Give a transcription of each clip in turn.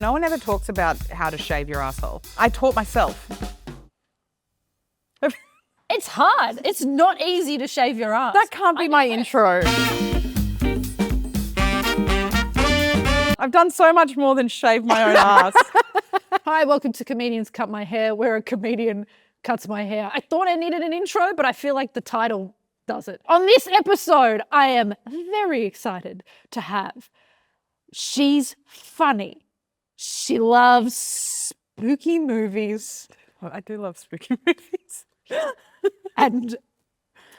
No one ever talks about how to shave your asshole. I taught myself. It's hard. It's not easy to shave your ass. That can't be my intro. I've done so much more than shave my own ass. Hi, welcome to Comedians Cut My Hair, where a comedian cuts my hair. I thought I needed an intro, but I feel like the title does it. On this episode, I am very excited to have She's Funny. She loves spooky movies. Well, I do love spooky movies. And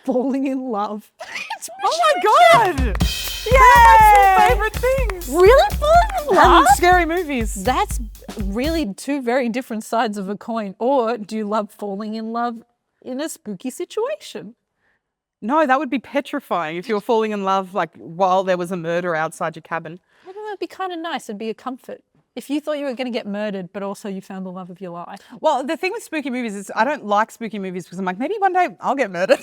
falling in love. Oh my God! Yeah, my two favorite things. Really falling in love? And scary movies. That's really two very different sides of a coin. Or do you love falling in love in a spooky situation? No, that would be petrifying if you were falling in love like while there was a murder outside your cabin. I think that'd be kind of nice. It'd be a comfort. If you thought you were going to get murdered, but also you found the love of your life. Well, the thing with spooky movies is I don't like spooky movies because I'm like, maybe one day I'll get murdered.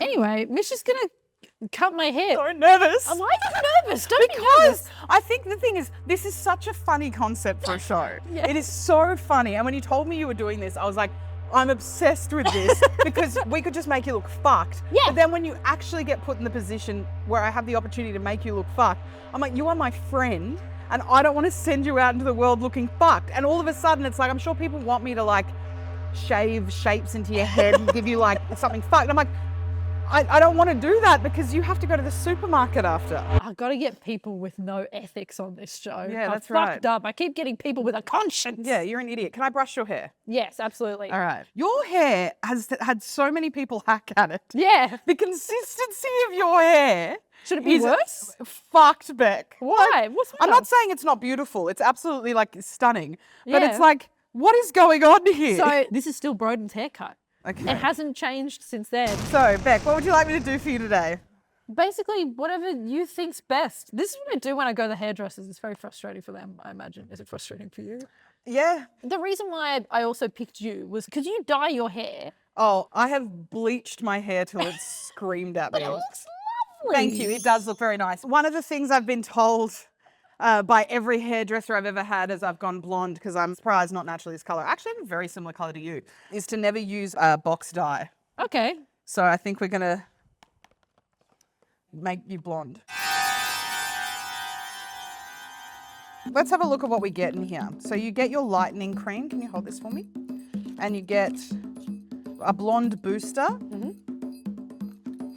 Anyway, Mish is going to cut my hair. So nervous. Why are you nervous? Don't be nervous. I think the thing is, this is such a funny concept for a show. Yeah. It is so funny. And when you told me you were doing this, I was like, I'm obsessed with this because we could just make you look fucked. Yeah. But then when you actually get put in the position where I have the opportunity to make you look fucked, I'm like, you are my friend and I don't want to send you out into the world looking fucked. And all of a sudden it's like, I'm sure people want me to like shave shapes into your head and give you like something fucked. And I'm like, I don't want to do that because you have to go to the supermarket after. I've got to get people with no ethics on this show. Yeah, I'm that's right. fucked up. I keep getting people with a conscience. Yeah, you're an idiot. Can I brush your hair? Yes, absolutely. All right. Your hair has had so many people hack at it. Yeah. The consistency of your hair. Should it be is worse? Fucked, Bec. Why? What's I'm wrong? not saying it's not beautiful. It's absolutely like stunning. But Yeah. it's like, what is going on here? So this is still Broden's haircut. Okay. It hasn't changed since then. So, Bec, what would you like me to do for you today? Basically, whatever you think's best. This is what I do when I go to the hairdressers. It's very frustrating for them, I imagine. Is it frustrating for you? Yeah. The reason why I also picked you was because you dye your hair. Oh, I have bleached my hair till it screamed at me. But it looks lovely. Thank you. It does look very nice. One of the things I've been told by every hairdresser I've ever had as I've gone blonde, because I'm surprised not naturally this colour, actually I'm a very similar colour to you, is to never use box dye. Okay. So I think we're going to make you blonde. Let's have a look at what we get in here. So you get your lightening cream. Can you hold this for me? And you get a blonde booster. And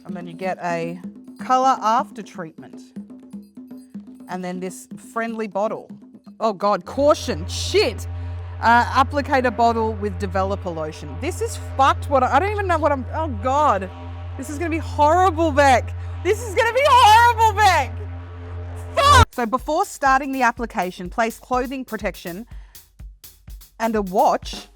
then you get a colour after treatment. And then this friendly bottle. Oh God, caution, shit. Applicator bottle with developer lotion. This is fucked. I don't even know what I'm, oh God. This is gonna be horrible, Bec. This is gonna be horrible, Bec. Fuck! So before starting the application, place clothing protection and a watch.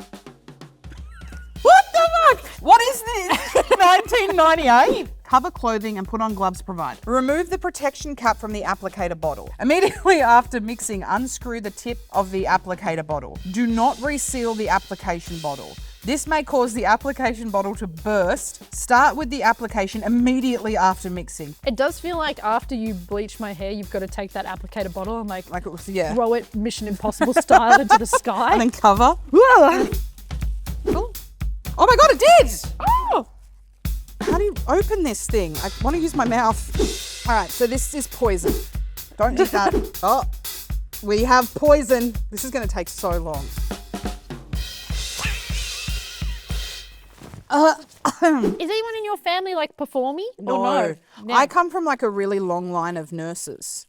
What the fuck? What is this? 1998? Cover clothing and put on gloves provided. Remove the protection cap from the applicator bottle. Immediately after mixing, unscrew the tip of the applicator bottle. Do not reseal the application bottle. This may cause the application bottle to burst. Start with the application immediately after mixing. It does feel like after you bleach my hair, you've got to take that applicator bottle and like it was, yeah. throw it Mission Impossible style into the sky. And then cover. Oh my God, it did! Oh! How do you open this thing? I want to use my mouth. All right, so this is poison. Don't eat that. Oh, we have poison. This is going to take so long. Is anyone in your family like performing? No. Or no? I come from like a really long line of nurses.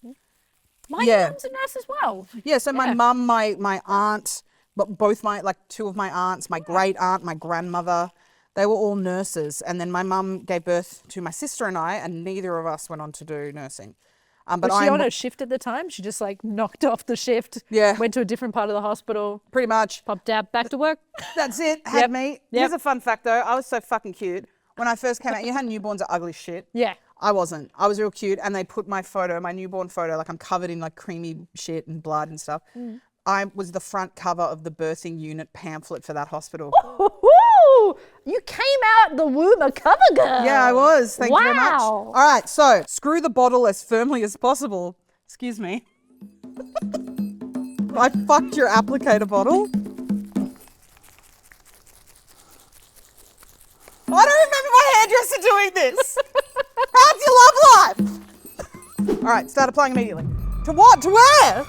My yeah. mum's a nurse as well. Yeah, so my Yeah. mum, my aunt, but both two of my aunts, my great aunt, my grandmother, they were all nurses. And then my mum gave birth to my sister and I, and neither of us went on to do nursing. But Was she on a shift at the time? She just like knocked off the shift, Yeah. went to a different part of the hospital, pretty much. popped out, back to work. That's it. Had Yep. me. Yep. Here's a fun fact though. I was so fucking cute. When I first came out, you had newborns are ugly shit. Yeah. I wasn't. I was real cute. And they put my newborn photo, like I'm covered in like creamy shit and blood and stuff. I was the front cover of the birthing unit pamphlet for that hospital. Woohoo! You came out the womb a cover girl. Yeah, I was. Thank you very much. Wow. All right, so screw the bottle as firmly as possible. Excuse me. I fucked your applicator bottle. I don't remember my hairdresser doing this. How's your love life? All right, start applying immediately. To what? To where?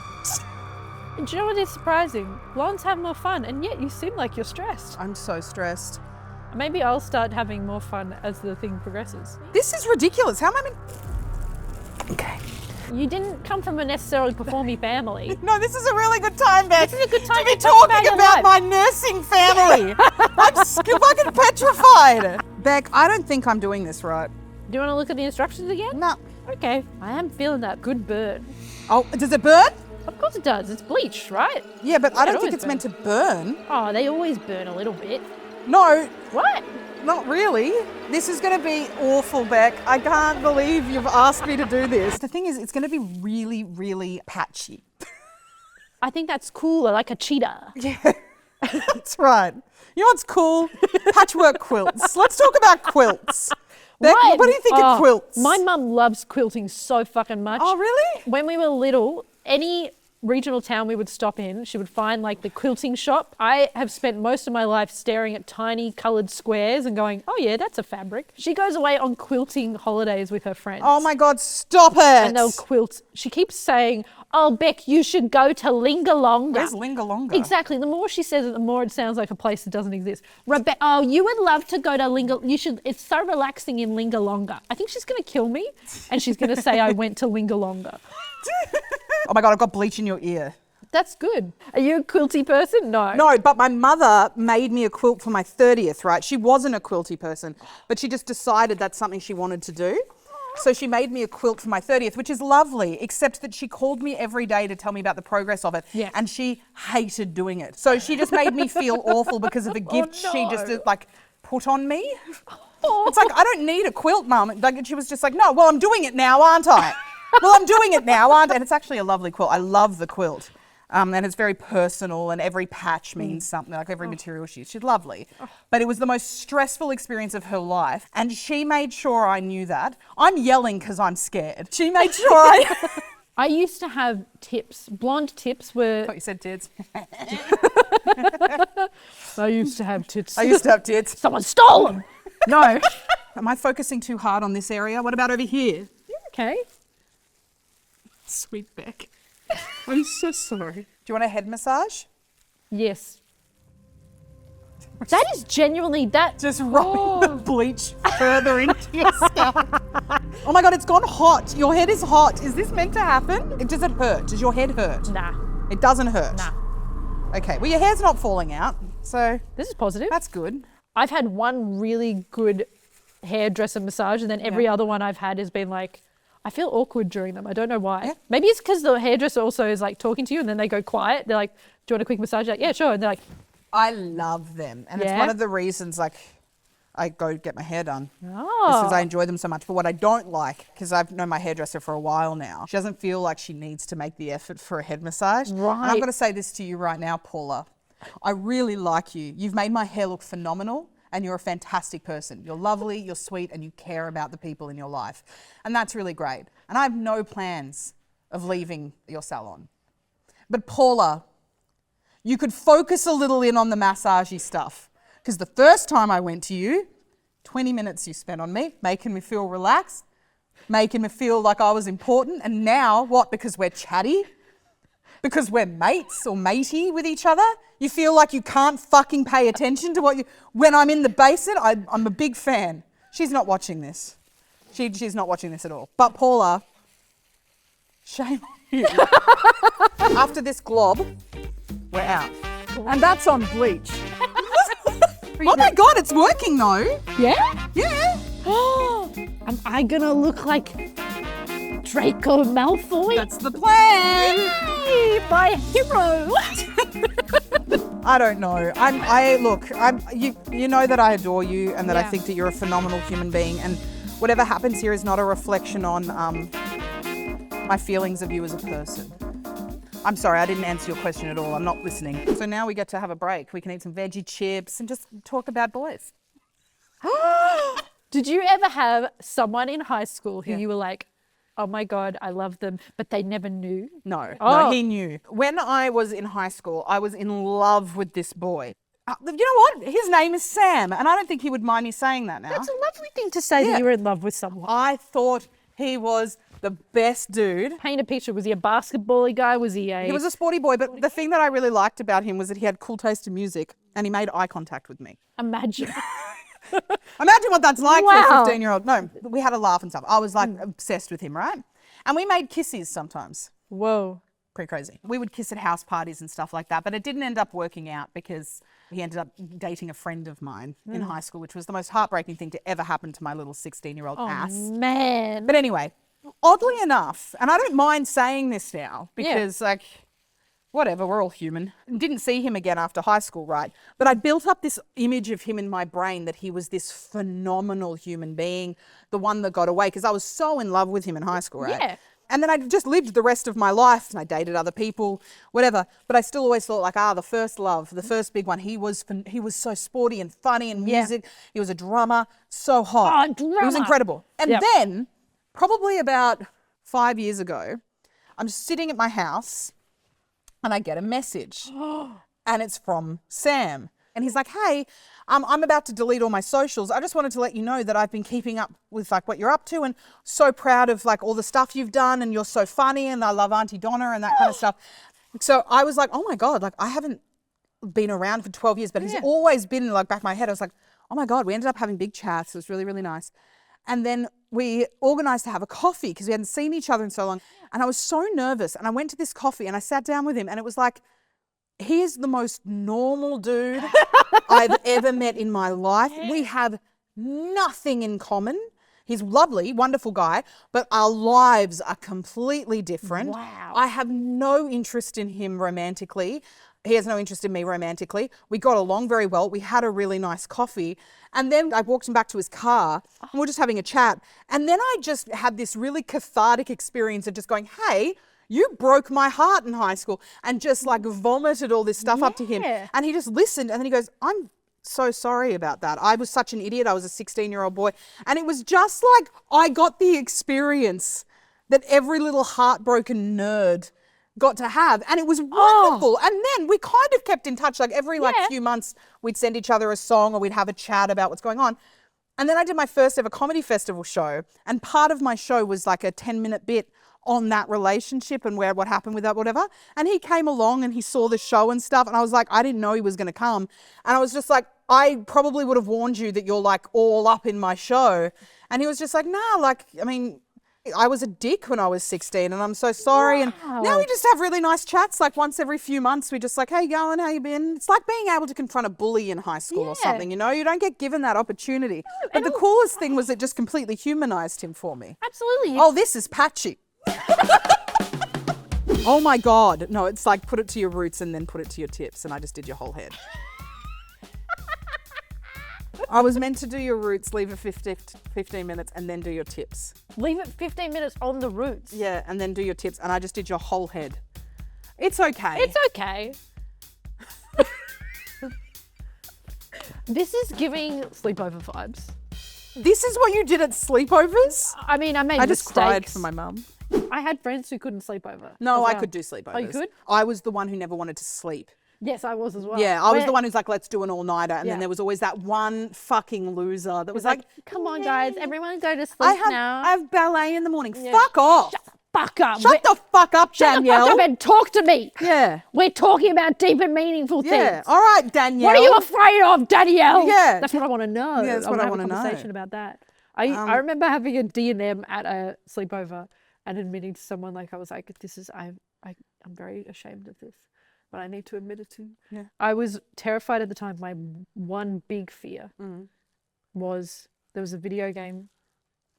And do you know what is surprising? Blondes have more fun, and yet you seem like you're stressed. I'm so stressed. Maybe I'll start having more fun as the thing progresses. This is ridiculous. How am I meant... Okay. You didn't come from a necessarily performy family. No, this is a really good time, Bec. This is a good time to be to talk talking about your about life. my nursing family. I'm fucking petrified. Bec, I don't think I'm doing this right. Do you want to look at the instructions again? No. Okay. I am feeling that good burn. Oh, does it burn? Of course it does. It's bleach, right? Yeah, but I It don't think always it's meant to burn. Oh, they always burn a little bit. No, What? not really. This is going to be awful, Bec. I can't believe you've asked me to do this. The thing is, it's going to be really, really patchy. I think that's cool. I like a cheetah. Yeah, that's right. You know what's cool? Patchwork quilts. Let's talk about quilts. Bec, what do you think of quilts? My mum loves quilting so fucking much. Oh, really? When we were little, any regional town we would stop in, she would find like the quilting shop. I have spent most of my life staring at tiny coloured squares and going, oh yeah, that's a fabric. She goes away on quilting holidays with her friends. Oh my God, stop it. And they'll quilt. She keeps saying, oh, Bec, you should go to Lingalonga. Where's Lingalonga? Exactly. The more she says it, the more it sounds like a place that doesn't exist. Oh, you would love to go to You should. It's so relaxing in Lingalonga. I think she's going to kill me, and she's going to say I went to Lingalonga. Oh my God, I've got bleach in your ear. That's good. Are you a quilty person? No. No, but my mother made me a quilt for my 30th, right? She wasn't a quilty person, but she just decided that's something she wanted to do. So she made me a quilt for my 30th, which is lovely, except that she called me every day to tell me about the progress of it. Yeah. And she hated doing it. So she just made me feel awful because of the gift she just like put on me. It's like, I don't need a quilt, Mum. Like, she was just like, no, well, I'm doing it now, aren't I? Well, I'm doing it now, aren't I? And it's actually a lovely quilt. I love the quilt. And it's very personal, and every patch means something, like every material she's lovely. But it was the most stressful experience of her life, and she made sure I knew that. I'm yelling because I'm scared. She made sure I used to have tips. Blonde tips were... I thought you said tits. I used to have tits. I used to have tits. Someone stole them. No. Am I focusing too hard on this area? What about over here? Okay. Sweet Bec. I'm so sorry. Do you want a head massage? Yes. That is genuinely that. Just rubbing the bleach further into your scalp. Oh my God, it's gone hot. Your head is hot. Is this meant to happen? Does it hurt? Does your head hurt? Nah. It doesn't hurt? Nah. Okay, well, your hair's not falling out, so This is positive. that's good. I've had one really good hairdresser massage, and then every other one I've had has been like, I feel awkward during them. I don't know why. Yeah. Maybe it's because the hairdresser also is like talking to you and then they go quiet. They're like, do you want a quick massage? Like, yeah, sure. And they're like, I love them. And it's Yeah? one of the reasons, like, I go get my hair done. oh. Because I enjoy them so much. But what I don't like, because I've known my hairdresser for a while now, she doesn't feel like she needs to make the effort for a head massage. Right. And I'm going to say this to you right now, Paula. I really like you. You've made my hair look phenomenal. And you're a fantastic person. You're lovely, you're sweet, and you care about the people in your life. And that's really great. And I have no plans of leaving your salon. But Paula, you could focus a little in on the massagey stuff. Because the first time I went to you, 20 minutes you spent on me, making me feel relaxed, making me feel like I was important. And now, what, because we're chatty? Because we're mates or matey with each other, you feel like you can't fucking pay attention to what you... When I'm in the basin, I'm a big fan. She's not watching this. She's not watching this at all. But Paula, shame on you. After this glob, we're out. And that's on bleach. Oh my God, it's working though. Yeah? Yeah. Oh, am I going to look like Draco Malfoy? That's the plan. Yay, my hero. I don't know. You know that I adore you and that I think that you're a phenomenal human being, and whatever happens here is not a reflection on my feelings of you as a person. I'm sorry, I didn't answer your question at all. I'm not listening. So now we get to have a break. We can eat some veggie chips and just talk about boys. Did you ever have someone in high school who you were like, oh my God, I love them, but they never knew. No, Oh. he knew. When I was in high school, I was in love with this boy. You know what? His name is Sam, and I don't think he would mind me saying that now. That's a lovely thing to say that you were in love with someone. I thought he was the best dude. Paint a picture. Was he a basketball guy? Was he a... He was a sporty boy, but the thing that I really liked about him was that he had cool taste in music and he made eye contact with me. Imagine. Imagine what that's like for Wow. a 15-year-old. No, we had a laugh and stuff. I was like obsessed with him, right? And we made kisses sometimes. Whoa. Pretty crazy. We would kiss at house parties and stuff like that, but it didn't end up working out because he ended up dating a friend of mine in high school, which was the most heartbreaking thing to ever happen to my little 16-year-old ass. Man. But anyway, oddly enough, and I don't mind saying this now because like, whatever, we're all human. Didn't see him again after high school, right? But I built up this image of him in my brain that he was this phenomenal human being, the one that got away, because I was so in love with him in high school, right? Yeah. And then I just lived the rest of my life and I dated other people, whatever. But I still always thought like, the first love, the first big one, he was so sporty and funny and music. He was a drummer, so hot. Oh, drummer. He was incredible. And Yep. then probably about 5 years ago, I'm just sitting at my house and I get a message and it's from Sam. And he's like, hey, I'm about to delete all my socials. I just wanted to let you know that I've been keeping up with like what you're up to and so proud of like all the stuff you've done and you're so funny and I love Auntie Donna and that kind of stuff. So I was like, oh my God, like I haven't been around for 12 years, but he's always been in like back of my head. I was like, oh my God, we ended up having big chats. It was really, really nice. And then we organized to have a coffee because we hadn't seen each other in so long. And I was so nervous. And I went to this coffee and I sat down with him and it was like, he is the most normal dude I've ever met in my life. We have nothing in common. He's lovely, wonderful guy, but our lives are completely different. Wow. I have no interest in him romantically. He has no interest in me romantically. We got along very well. We had a really nice coffee. And then I walked him back to his car and we're just having a chat. And then I just had this really cathartic experience of just going, hey, you broke my heart in high school, and just like vomited all this stuff up to him. And he just listened and then he goes, I'm so sorry about that. I was such an idiot. I was a 16-year-old boy. And it was just like I got the experience that every little heartbroken nerd got to have. And it was wonderful. And then we kind of kept in touch. Like every few months we'd send each other a song or we'd have a chat about what's going on. And then I did my first ever comedy festival show. And part of my show was like a 10-minute bit on that relationship and what happened with that, whatever. And he came along and he saw the show and stuff. And I was like, I didn't know he was going to come. And I was just like, I probably would have warned you that you're like all up in my show. And he was just like, nah, like, I mean, I was a dick when I was 16 and I'm so sorry. And now we just have really nice chats. Like once every few months, we just like, hey, going, how you been? It's like being able to confront a bully in high school or something, you know? You don't get given that opportunity. But the coolest thing was it just completely humanized him for me. Absolutely. Oh, this is patchy. Oh my God. No, it's like put it to your roots and then put it to your tips. And I just did your whole head. I was meant to do your roots, leave it 15 minutes and then do your tips. Leave it 15 minutes on the roots. Yeah, and then do your tips. And I just did your whole head. It's okay. It's okay. This is giving sleepover vibes. This is what you did at sleepovers? I mean, I made I just mistakes. cried for my mum. I had friends who couldn't sleep over. No, as I well. could do sleepovers. Oh, you could? I was the one who never wanted to sleep. Yes, I was as well. Yeah, I was the one who's like, let's do an all-nighter. And Yeah. then there was always that one fucking loser that was like, come on, guys, everyone go to sleep I now. have ballet in the morning. Fuck off. Shut the fuck up. Shut the fuck up, Shut Danielle. the fuck up and talk to me. Yeah. We're talking about deep and meaningful Yeah. things. All right, Danielle. What are you afraid of, Danielle? Yeah. That's what I want to know. Yeah, that's what I want wanna to know. have a conversation about that. I remember having a D&M at a sleepover and admitting to someone, like, I was like, I'm very ashamed of this, but I need to admit it to you. Yeah. I was terrified at the time. My one big fear was there was a video game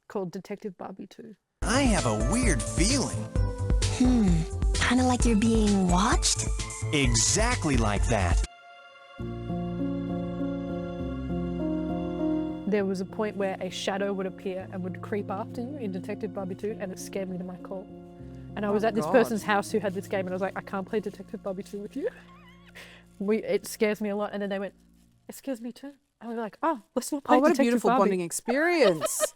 called Detective Barbie 2. I have a weird feeling. Kind of like you're being watched? Exactly like that. There was a point where a shadow would appear and would creep after you in Detective Barbie 2, and it scared me to my core. And I was at this God. person's house who had this game, and I was like, I can't play Detective Barbie 2 with you. It scares me a lot. And then they went, it scares me too. And we were like, oh, let's not play Oh, what a Detective beautiful Barbie. bonding experience.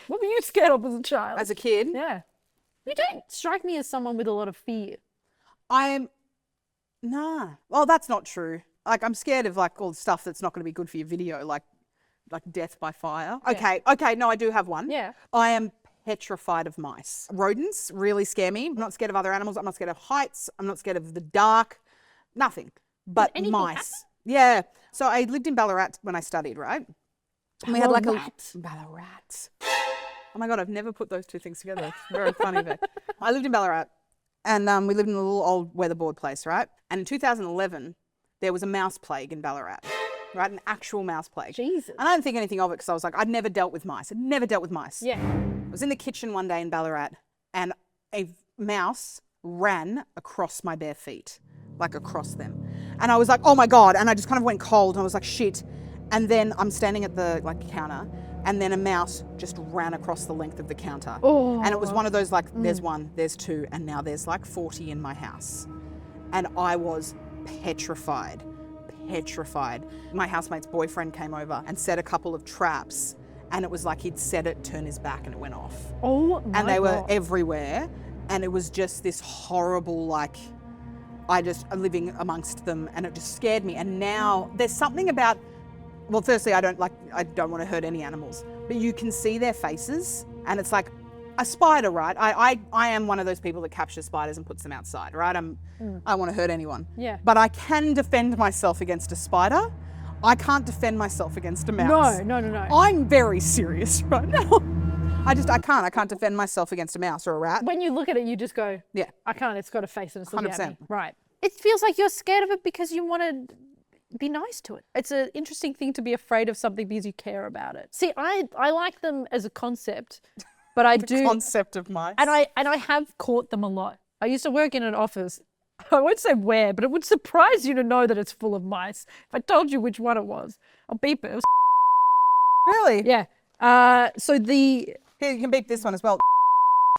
What were you scared of as a child? As a kid? Yeah. You don't strike me as someone with a lot of fear. Nah. Well, that's not true. Like, I'm scared of like all the stuff that's not going to be good for your video, like death by fire. Yeah. Okay, no, I do have one. Yeah. I am petrified of mice. Rodents really scare me. I'm not scared of other animals. I'm not scared of heights. I'm not scared of the dark. Nothing. But anything mice. happen? Yeah. So I lived in Ballarat when I studied, right? And we had like Ballarat. Oh my God, I've never put those two things together. It's very funny. But I lived in Ballarat and we lived in a little old weatherboard place, right? And in 2011, there was a mouse plague in Ballarat, right? An actual mouse plague. Jesus. And I didn't think anything of it because I was like, I'd never dealt with mice. Yeah. I was in the kitchen one day in Ballarat and a mouse ran across my bare feet, like across them. And I was like, oh my God. And I just kind of went cold and I was like, shit. And then I'm standing at the counter and then a mouse just ran across the length of the counter. Oh. And it was one of those like, there's one, there's two, and now there's like 40 in my house. And I was petrified. My housemate's boyfriend came over and set a couple of traps and it was like he'd set it, turn his back and it went off. Oh my And they were God. everywhere and it was just this horrible like, I just living amongst them and it just scared me. And now there's something about, well, firstly, I don't want to hurt any animals, but you can see their faces and it's like a spider, right? I am one of those people that captures spiders and puts them outside, right? I don't want to hurt anyone. Yeah. But I can defend myself against a spider. I can't defend myself against a mouse. No. I'm very serious right now. I can't defend myself against a mouse or a rat. When you look at it, you just go, Yeah. I can't, it's got a face and it's looking at me. 100%. Right. It feels like you're scared of it because you want to be nice to it. It's an interesting thing to be afraid of something because you care about it. See, I like them as a concept, but I do. Concept of mice. And I have caught them a lot. I used to work in an office. I won't say where, but it would surprise you to know that it's full of mice. If I told you which one it was, I'll beep it. It was Really? yeah. Here, you can beep this one as well.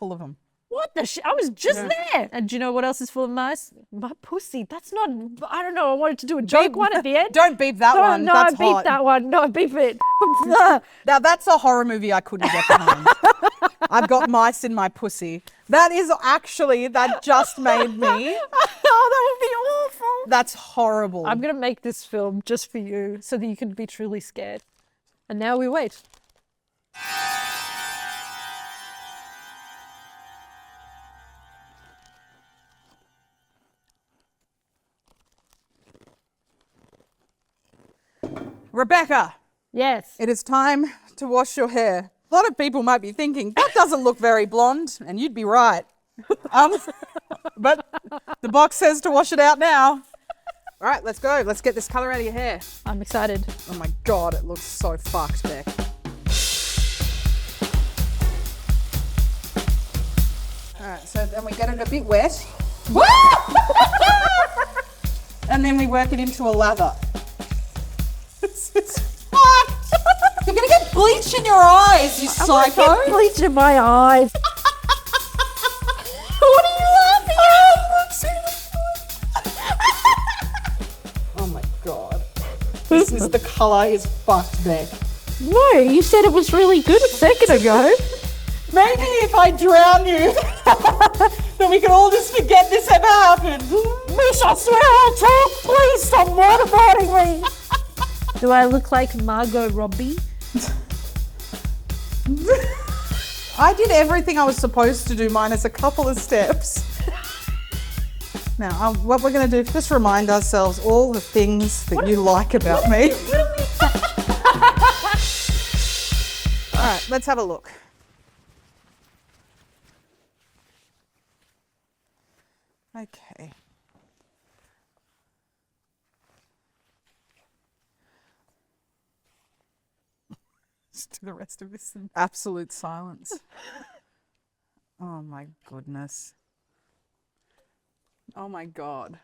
Full of them. What the shit? I was just there. And do you know what else is full of mice? My pussy. That's not, I don't know. I wanted to do a joke one at the end. Don't beep that one. No, That's beep hot. that one. No, beep it. Now that's a horror movie I couldn't get behind. I've got mice in my pussy. That just made me. Oh, that would be awful. That's horrible. I'm going to make this film just for you so that you can be truly scared. And now we wait. Rebecca, Yes. it is time to wash your hair. A lot of people might be thinking, that doesn't look very blonde, and you'd be right. But the box says to wash it out now. All right, let's go. Let's get this colour out of your hair. I'm excited. Oh my God, it looks so fucked, Beck. All right, so then we get it a bit wet. And then we work it into a lather. It's fucked. You're gonna get bleach in your eyes, you psycho. Bleach in my eyes. What are you laughing at? Oh my God. The colour is fucked, Beck. No, you said it was really good a second ago. Maybe if I drown you, then we can all just forget this ever happened. Mish, I swear I'll talk. Please stop waterboarding me. Do I look like Margot Robbie? I did everything I was supposed to do minus a couple of steps. Now, what we're going to do is just remind ourselves all the things that you like about me. All right, let's have a look. Okay. Just do the rest of this in absolute silence. Oh my goodness. Oh my God.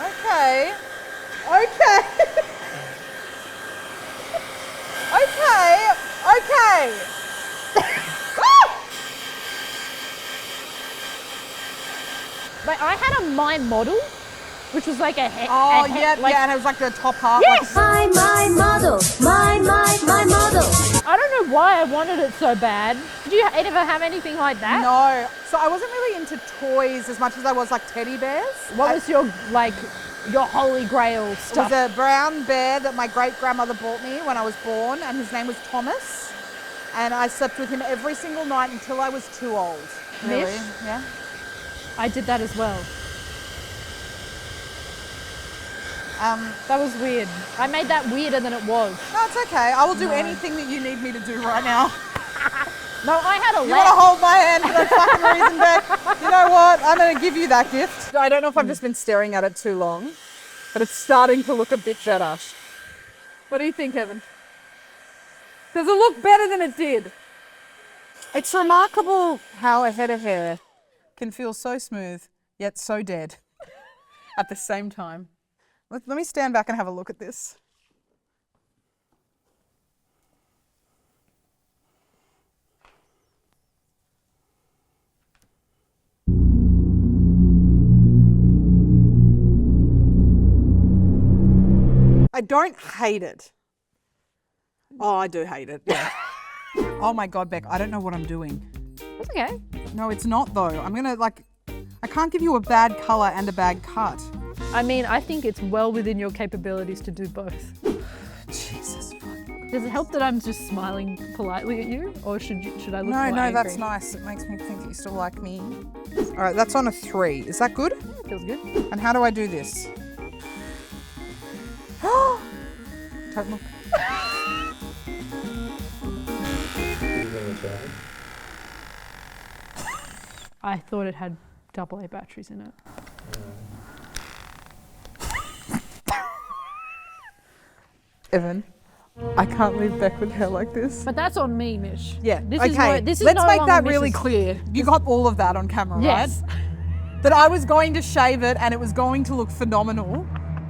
Okay. Okay. Okay. Like, I had a mime model which was like a head. Oh, yeah, yeah, and it was like the top half. Yes! Like, My model. My model. I don't know why I wanted it so bad. Did you ever have anything like that? no. So I wasn't really into toys as much as I was like teddy bears. What was your holy grail It stuff? was a brown bear that my great-grandmother bought me when I was born, and his name was Thomas. And I slept with him every single night until I was too old. Really? Mish? Yeah. I did that as well. That was weird. I made that weirder than it was. No, it's okay. I will do anything that you need me to do right now. No, I had a You want to hold my hand for that fucking reason, Bec? You know what? I'm going to give you that gift. I don't know if I've just been staring at it too long, but it's starting to look a bit better. What do you think, Evan? Does it look better than it did? It's remarkable how a head of hair can feel so smooth, yet so dead at the same time. Let me stand back and have a look at this. I don't hate it. Oh, I do hate it. Yeah. Oh my God, Bec, I don't know what I'm doing. It's okay. No, it's not though. I'm gonna I can't give you a bad colour and a bad cut. I mean, I think it's well within your capabilities to do both. Jesus fuck. Does it help that I'm just smiling politely at you, or should I look more No, angry? that's nice. It makes me think that you still like me. All right, that's on a 3. Is that good? Yeah, feels good. And how do I do this? Don't look. I thought it had AA batteries in it. Evan, I can't leave Bec with hair like this. But that's on me, Mish. Yeah, This okay. Is this is Let's no make longer that really Mish's- clear. You got all of that on camera, Yes. right? That I was going to shave it and it was going to look phenomenal.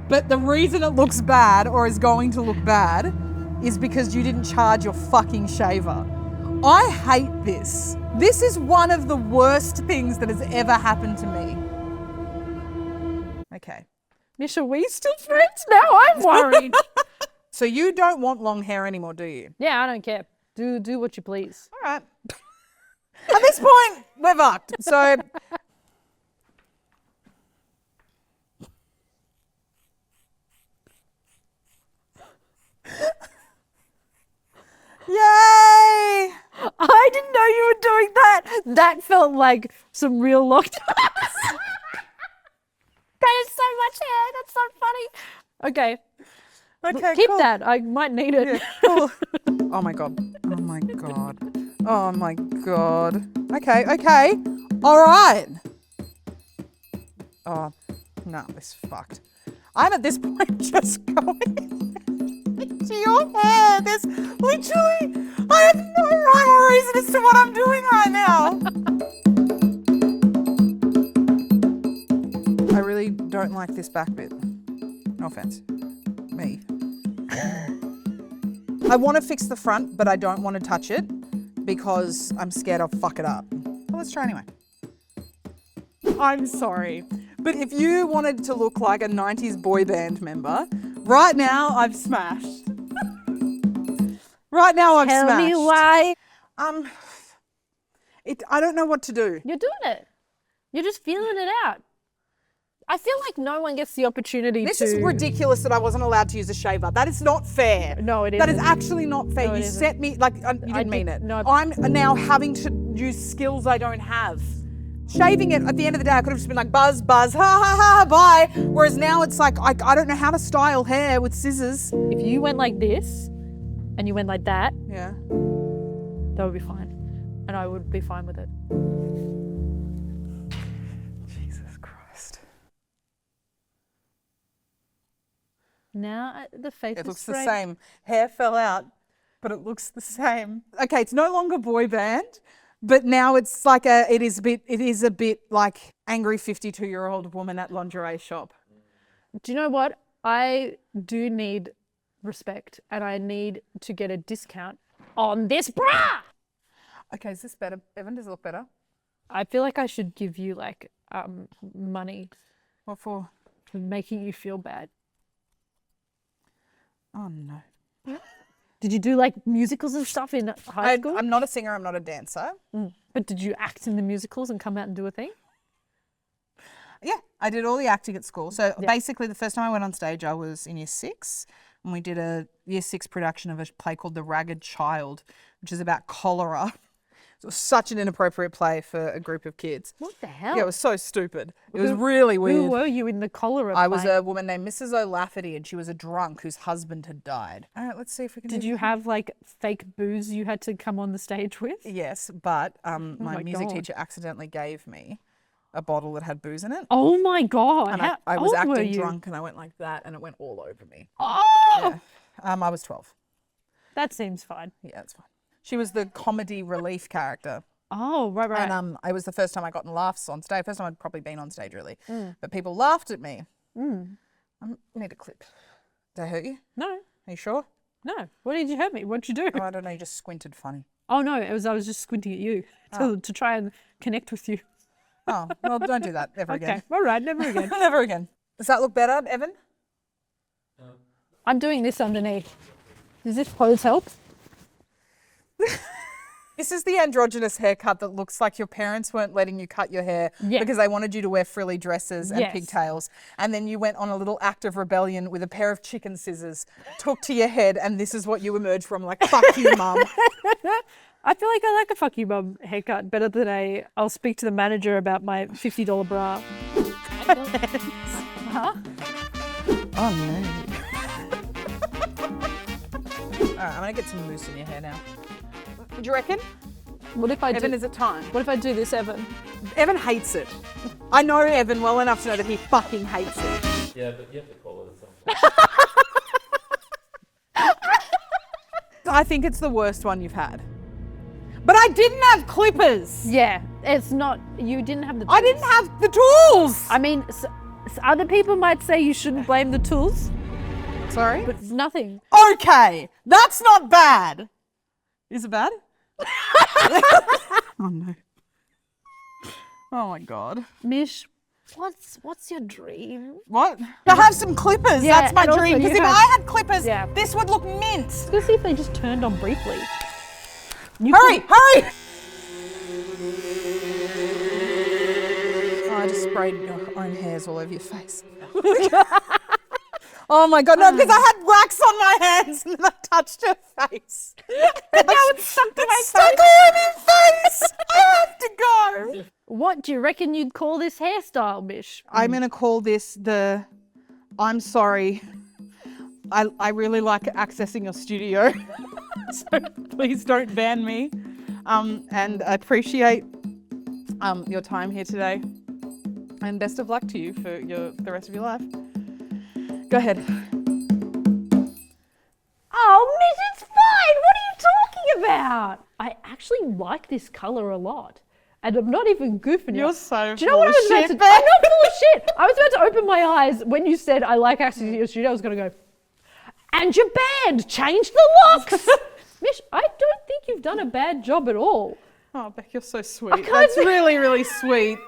But the reason it looks bad or is going to look bad is because you didn't charge your fucking shaver. I hate this. This is one of the worst things that has ever happened to me. Okay. Mish, are we still friends? Now I'm worried. So you don't want long hair anymore, do you? Yeah, I don't care. Do what you please. All right. At this point, we're fucked. So yay! I didn't know you were doing that. That felt like some real lockdown. That is so much hair. That's so funny. Okay, Okay, keep cool. that. I might need it. Yeah, cool. Oh my God. Oh my God. Oh my God. Okay, okay. All right. Oh, no, this is fucked. I'm at this point just going into your hair. There's literally, I have no rhyme or reason as to what I'm doing right now. I really don't like this back bit. No offense. Me. I want to fix the front, but I don't want to touch it because I'm scared I'll fuck it up. Well, let's try anyway. I'm sorry, but if you wanted to look like a 90s boy band member, right now I've smashed. Right now I've Tell smashed. me why. I don't know what to do. You're doing it. You're just feeling it out. I feel like no one gets the opportunity This to... is ridiculous that I wasn't allowed to use a shaver. That is not fair. No, it That is isn't. actually not fair. No, it You isn't. set me, you didn't mean it. no. I'm now having to use skills I don't have. Shaving it, at the end of the day, I could have just been like, buzz, buzz, ha, ha, ha, bye. Whereas now it's like, I don't know how to style hair with scissors. If you went like this and you went like that, Yeah. that would be fine. And I would be fine with it. Jesus Christ. Now the face It is looks straight. the same. Hair fell out, but it looks the same. Okay, it's no longer boy band, but now it's like it is a bit like angry 52-year-old woman at lingerie shop. Do you know what? I do need respect and I need to get a discount on this bra. Okay, is this better? Evan, does it look better? I feel like I should give you like money. What for? for making you feel bad. Oh no. Did you do like musicals and stuff in high school? I'm not a singer, I'm not a dancer. But did you act in the musicals and come out and do a thing? Yeah, I did all the acting at school. So basically the first time I went on stage, I was in year 6 and we did a year 6 production of a play called The Ragged Child, which is about cholera. It was such an inappropriate play for a group of kids. What the hell? Yeah, it was so stupid. It was really weird. Who were you in the cholera I was play? a woman named Mrs. O'Lafferty and she was a drunk whose husband had died. All right, let's see if we can Did you have like fake booze you had to come on the stage with? Yes, but my my music God. teacher accidentally gave me a bottle that had booze in it. Oh my God. And How I was old were acting you? drunk and I went like that and it went all over me. Oh! Yeah. I was 12. That seems fine. Yeah, it's fine. She was the comedy relief character. Oh, right. And it was the first time I gotten laughs on stage. First time I'd probably been on stage, really. But people laughed at me. I need a clip. Did I hurt you? No, Are you sure? no. What did you hurt me? What'd you do? Oh, I don't know. You just squinted funny. Oh no, I was just squinting at you to try and connect with you. Oh, well, don't do that ever Okay, again. all right, never again. Never again. Does that look better, Evan? I'm doing this underneath. Does this pose help? This is the androgynous haircut that looks like your parents weren't letting you cut your hair Yeah. because they wanted you to wear frilly dresses and Yes. pigtails. And then you went on a little act of rebellion with a pair of chicken scissors, took to your head, and this is what you emerged from, like, fuck you, mum. I feel like I like a fuck you mum haircut better than I'll speak to the manager about my $50 bra. Huh? Oh, no. All right, I'm going to get some mousse in your hair now. Do you reckon? What if I Evan, do? is it time? What if I do this, Evan? Evan hates it. I know Evan well enough to know that he fucking hates it. Yeah, but you have to call it at some point. I think it's the worst one you've had. But I didn't have clippers. Yeah, it's not. You didn't have the. I didn't have the tools. I mean, other people might say you shouldn't blame the tools, Sorry? but nothing. Okay, that's not bad. Is it bad? Oh no. Oh my God. Mish, what's your dream? What? To have some clippers, Yeah, that's my and also dream. Because you if have- I had clippers, Yeah. this would look mint. Let's see if they just turned on briefly. You Hurry, could- hurry! Oh, I just sprayed your own hairs all over your face. Oh my God, no, because I had wax on my hands and then I touched her face. And now it's stuck to my face. Stuck in your face. I have to go. What do you reckon you'd call this hairstyle, Mish? I'm going to call this the I'm sorry. I really like accessing your studio. So please don't ban me. And I appreciate your time here today. And best of luck to you for the rest of your life. Go ahead. Oh, Mish, it's fine. What are you talking about? I actually like this colour a lot. And I'm not even goofing you. You're so Do you know what I was full of about to shit, do? I'm Bec. not full of shit. I was about to open my eyes when you said I like accessing your studio. I was going to go, and your band changed the looks. Mish, I don't think you've done a bad job at all. Oh, Bec, you're so sweet. can't That's be- really, really sweet.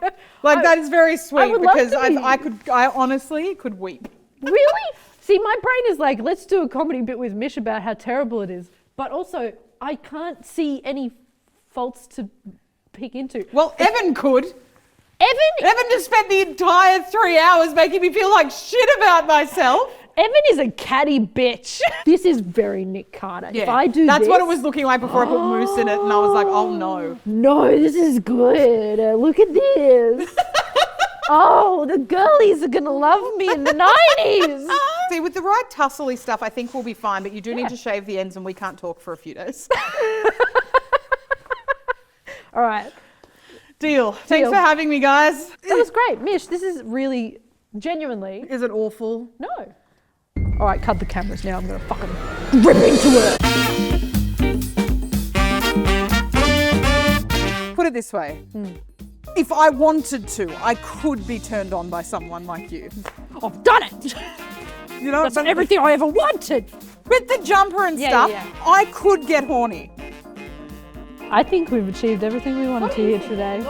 Like, that is very sweet would love because to be. I honestly could weep. Really? See, my brain is like, let's do a comedy bit with Mish about how terrible it is. But also, I can't see any faults to pick into. Well, Evan could. Evan Evan just spent the entire 3 hours making me feel like shit about myself. is a catty bitch. This is very Nick Carter. If I do That's this, what it was looking like before I put mousse in it, and I was like, oh no. No, this is good. Look at this. Oh, the girlies are gonna love me in the 90s. See, with the right tussly stuff, I think we'll be fine, but you do Yeah. need to shave the ends and we can't talk for a few days. All right, Deal. Thanks Deal. for having me, guys. that was great. Mish, this is really, genuinely, Is it awful? no. All right, cut the cameras now. I'm gonna fucking rip into it. Put it this way. If I wanted to, I could be turned on by someone like you. I've done it. You know, That's everything I ever wanted. with the jumper and Yeah, stuff, yeah. I could get horny. I think we've achieved everything we wanted to here today.